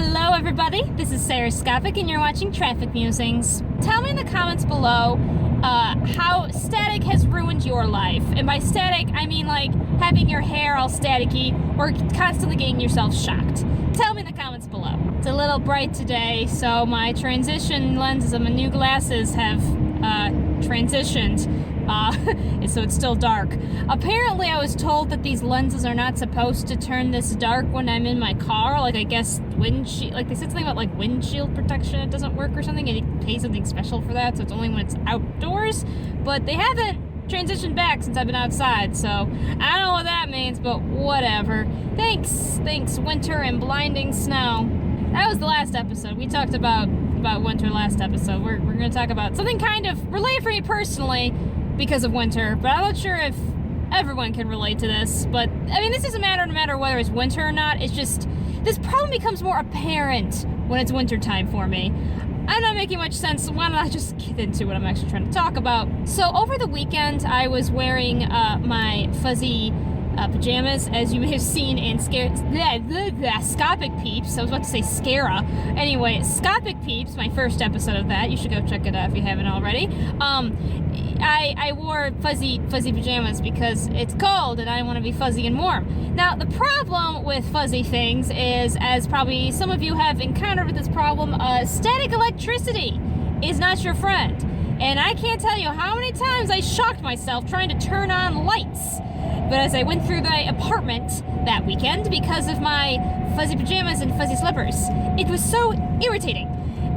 Hello everybody, this is Sarahscopic and you're watching Traffic Musings. Tell me in the comments below how static has ruined your life. And by static, I mean like having your hair all staticky or constantly getting yourself shocked. Tell me in the comments below. It's a little bright today, so my transition lenses of my new glasses have transitioned. So it's still dark. Apparently I was told that these lenses are not supposed to turn this dark when I'm in my car. Like I guess windshield, like they said something about like windshield protection, it doesn't work or something, and you pay something special for that, so it's only when it's outdoors. But they haven't transitioned back since I've been outside, so I don't know what that means, but whatever. Thanks winter and blinding snow. That was the last episode. We talked about winter last episode. We're gonna talk about something kind of related for me personally because of winter, but I'm not sure if everyone can relate to this. But I mean, this doesn't matter no matter whether it's winter or not. It's just this problem becomes more apparent when it's winter time for me. I'm not making much sense, so why don't I just get into what I'm actually trying to talk about. So over the weekend I was wearing my fuzzy pajamas, as you may have seen in Sarahscopic Peeps. I was about to say Scara. Anyway, Scopic Peeps, my first episode of that. You should go check it out if you haven't already. I wore fuzzy pajamas because it's cold and I want to be fuzzy and warm. Now, the problem with fuzzy things is, as probably some of you have encountered with this problem, static electricity is not your friend. And I can't tell you how many times I shocked myself trying to turn on lights. But as I went through my apartment that weekend, because of my fuzzy pajamas and fuzzy slippers, it was so irritating.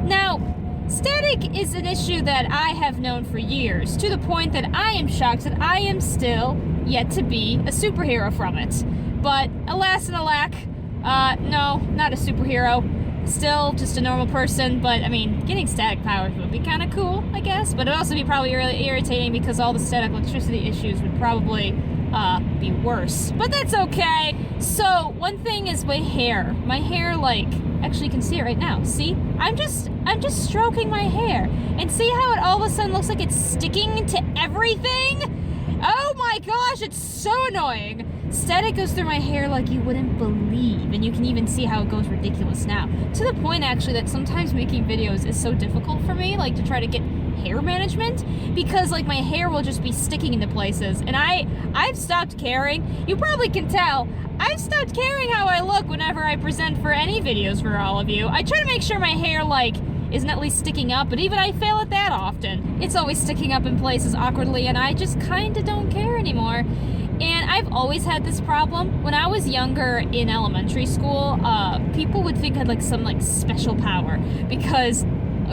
Now, static is an issue that I have known for years, to the point that I am shocked that I am still yet to be a superhero from it. But alas and alack, no, not a superhero. Still just a normal person, but I mean, getting static powers would be kind of cool, I guess, but it'd also be probably really irritating because all the static electricity issues would probably be worse. But that's okay. So one thing is my hair. My hair, like, actually you can see it right now. See? I'm just stroking my hair. And see how it all of a sudden looks like it's sticking to everything? Oh my gosh, it's so annoying. Static goes through my hair like you wouldn't believe, and you can even see how it goes ridiculous now. To the point, actually, that sometimes making videos is so difficult for me, like to try to get hair management, because like my hair will just be sticking into places, and I've stopped caring. You probably can tell, I've stopped caring how I look whenever I present for any videos for all of you. I try to make sure my hair, like, isn't at least sticking up, but even I fail at that often. It's always sticking up in places awkwardly, and I just kinda don't care anymore. And I've always had this problem. When I was younger in elementary school, people would think I had like some like special power, because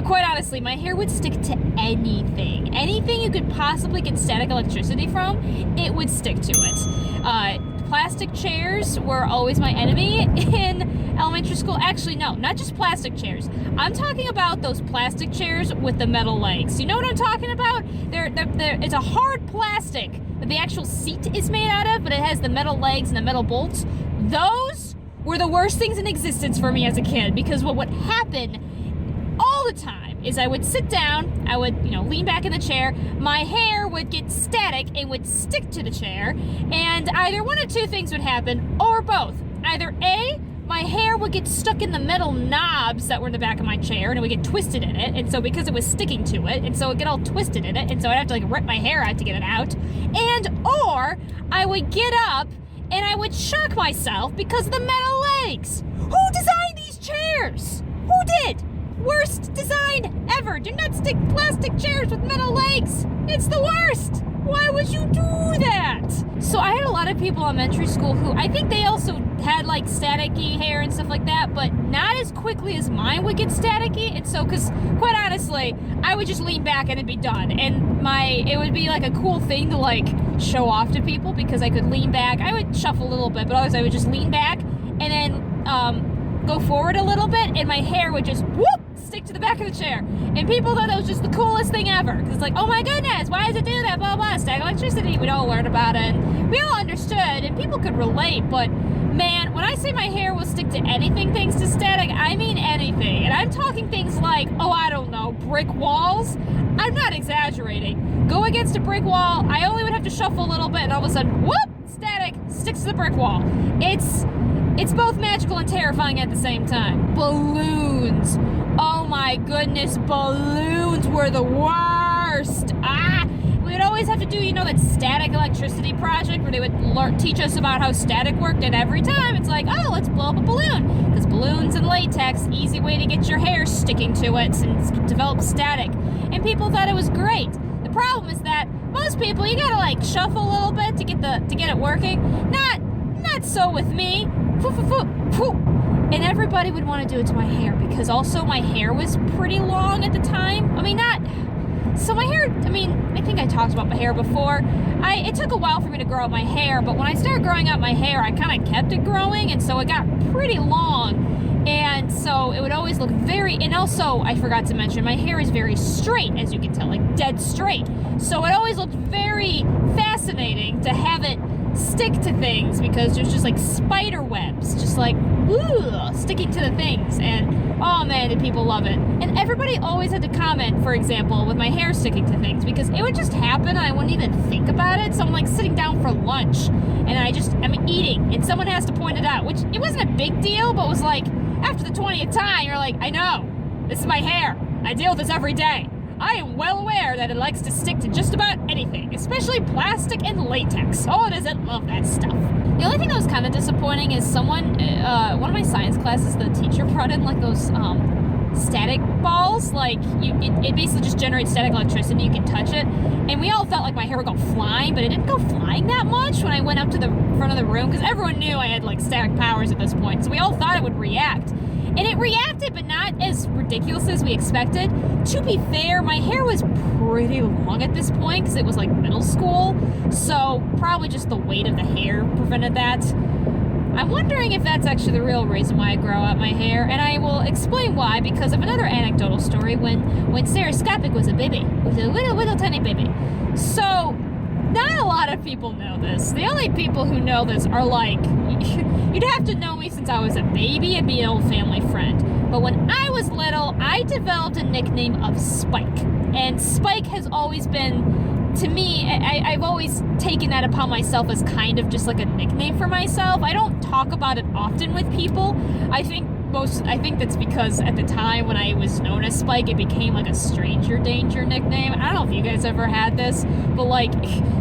quite honestly, my hair would stick to anything. Anything you could possibly get static electricity from, it would stick to it. Plastic chairs were always my enemy in elementary school. Actually, no, not just plastic chairs. I'm talking about those plastic chairs with the metal legs. You know what I'm talking about? It's a hard plastic that the actual seat is made out of, but it has the metal legs and the metal bolts. Those were the worst things in existence for me as a kid, because what would happen all the time is I would sit down, I would, lean back in the chair, my hair would get static and would stick to the chair, and either one of two things would happen, or both. Either A, my hair would get stuck in the metal knobs that were in the back of my chair, and it would get twisted in it, and so because it was sticking to it, and so it would get all twisted in it, and so I'd have to like rip my hair out to get it out, or I would get up and I would shock myself because of the metal legs. Who designed these chairs? Who did? Worst design ever. Do not stick plastic chairs with metal legs. It's the worst. Why would you do that? So I had a lot of people in elementary school who I think they also had like staticky hair and stuff like that, but not as quickly as mine would get staticky. And so, because quite honestly, I would just lean back and it'd be done. And it would be like a cool thing to like show off to people, because I could lean back. I would shuffle a little bit, but always I would just lean back and then go forward a little bit, and my hair would just whoop stick to the back of the chair. And people thought that was just the coolest thing ever, because it's like, oh my goodness, why does it do that, blah blah, static electricity. We'd all learn about it, and we all understood, and people could relate. But man, when I say my hair will stick to anything thanks to static, I mean anything. And I'm talking things like, oh, I don't know, brick walls. I'm not exaggerating. Go against a brick wall, I only would have to shuffle a little bit, and all of a sudden, whoop, static, sticks to the brick wall. It's both magical and terrifying at the same time. Balloons. Oh my goodness, balloons were the worst. We would always have to do, that static electricity project where they would teach us about how static worked, and every time it's like, oh, let's blow up a balloon. Because balloons and latex, easy way to get your hair sticking to it and develop static. And people thought it was great. The problem is that most people, you gotta shuffle a little bit to get it working. Not so with me. And everybody would want to do it to my hair because also my hair was pretty long at the time. So my hair, I think I talked about my hair before. It took a while for me to grow out my hair, but when I started growing out my hair, I kind of kept it growing, and so it got pretty long. And so it would always look and also, I forgot to mention, my hair is very straight, as you can tell, dead straight. So it always looked very fascinating to have it stick to things because there's just spider webs, just sticking to the things. And oh man, did people love it. And everybody always had to comment, for example, with my hair sticking to things, because it would just happen and I wouldn't even think about it. So I'm sitting down for lunch and I'm eating and someone has to point it out, which it wasn't a big deal, but it was after the 20th time, you're I know, this is my hair. I deal with this every day. I am well aware that it likes to stick to just about anything, especially plastic and latex. Oh, does it love that stuff. The only thing that was kind of disappointing is one of my science classes, the teacher brought in those static balls. It basically just generates static electricity, you can touch it. And we all felt my hair would go flying, but it didn't go flying that much when I went up to the front of the room, because everyone knew I had static powers at this point. So we all thought it would react. And it reacted, but not as ridiculous as we expected. To be fair, my hair was pretty long at this point because it was middle school. So probably just the weight of the hair prevented that. I'm wondering if that's actually the real reason why I grow out my hair. And I will explain why because of another anecdotal story when Sarahscopic was a baby. It was a little tiny baby. So not a lot of people know this. The only people who know this are you'd have to know me since I was a baby and be an old family friend. But when I was little, I developed a nickname of Spike. And Spike has always been, to me, I've always taken that upon myself as kind of just a nickname for myself. I don't talk about it often with people. I think that's because at the time when I was known as Spike, it became a stranger danger nickname. I don't know if you guys ever had this, but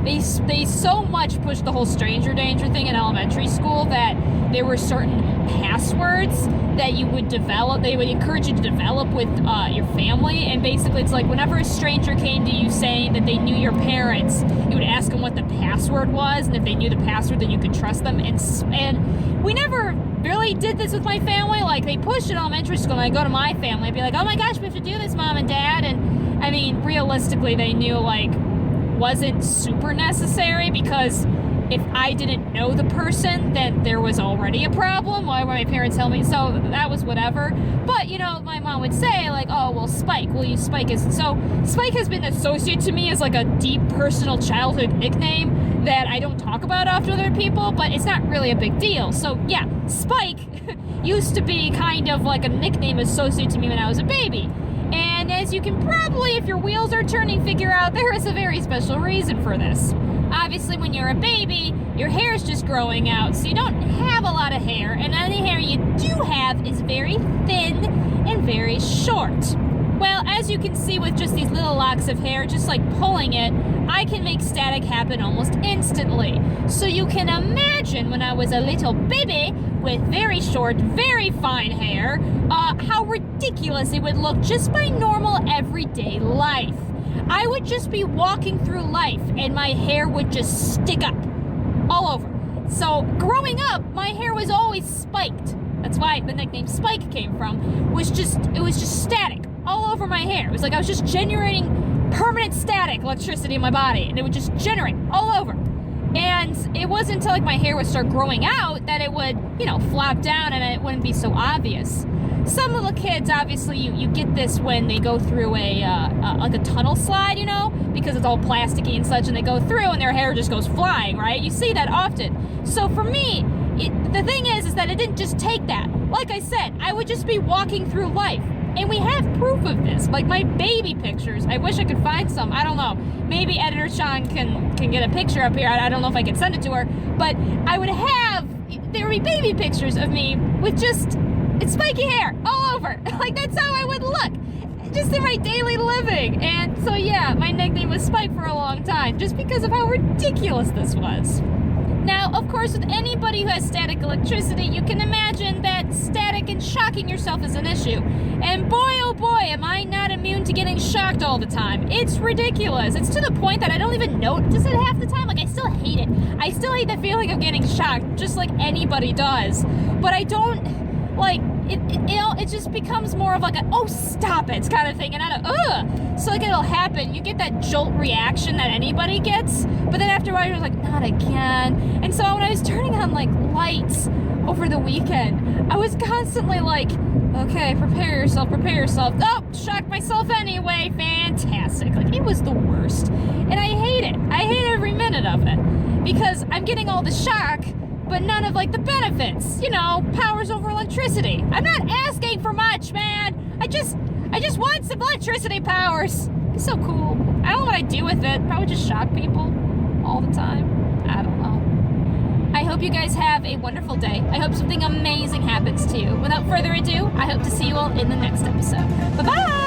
they so much pushed the whole stranger danger thing in elementary school that there were certain passwords that you would develop. They would encourage you to develop with your family, and basically it's whenever a stranger came to you saying that they knew your parents, you would ask them what the password was, and if they knew the password, then you could trust them. And we never really did this with my family. They pushed in elementary school, and I go to my family, I'd be oh my gosh, we have to do this, Mom and Dad. And realistically, they knew wasn't super necessary, because if I didn't know the person, then there was already a problem. Why were my parents telling me? So that was whatever. But, my mom would say, oh, well, Spike, we'll use Spike as... So Spike has been associated to me as, a deep personal childhood nickname that I don't talk about often with other people, but it's not really a big deal. So, yeah, Spike used to be kind of a nickname associated to me when I was a baby. And as you can probably, if your wheels are turning, figure out, there is a very special reason for this. Obviously, when you're a baby, your hair is just growing out, so you don't have a lot of hair, and any hair you do have is very thin and very short. Well, as you can see with just these little locks of hair, just pulling it, I can make static happen almost instantly. So you can imagine when I was a little baby with very short, very fine hair, how ridiculous it would look just by normal everyday life. I would just be walking through life and my hair would just stick up all over. So growing up, my hair was always spiked. That's why the nickname Spike came from. It was just static all over my hair. It was I was just generating permanent static electricity in my body, and it would just generate all over. And it wasn't until my hair would start growing out that it would, flop down and it wouldn't be so obvious. Some little kids, obviously, you get this when they go through a tunnel slide, because it's all plasticky and such, and they go through and their hair just goes flying, right? You see that often. So for me, the thing is that it didn't just take that. Like I said, I would just be walking through life. And we have proof of this. My baby pictures, I wish I could find some. I don't know. Maybe editor Sean can get a picture up here. I don't know if I can send it to her. But I would have... there would be baby pictures of me with just spiky hair all over. Like, that's how I would look, just in my daily living. And so yeah, my nickname was Spike for a long time, just because of how ridiculous this was. Now, of course, with anybody who has static electricity, you can imagine that static and shocking yourself is an issue. And boy, oh boy, am I not immune to getting shocked all the time. It's ridiculous. It's to the point that I don't even notice it half the time. Like, I still hate it. I still hate the feeling of getting shocked, just like anybody does. But I don't, like, it just becomes more of like a, oh, stop it kind of thing, and not a, ugh. So like, it'll happen. You get that jolt reaction that anybody gets, but then after a while you're like, not again. And so when I was turning on like lights over the weekend, I was constantly like, okay, prepare yourself. Oh, shocked myself anyway. Fantastic. Like, it was the worst. And I hate it. I hate every minute of it, because I'm getting all the shock, but none of like the benefits, you know, powers over electricity. I'm not asking for much, man. I just want some electricity powers. It's so cool. I don't know what I'd do with it. Probably just shock people all the time. I don't know. I hope you guys have a wonderful day. I hope something amazing happens to you. Without further ado, I hope to see you all in the next episode. Bye-bye!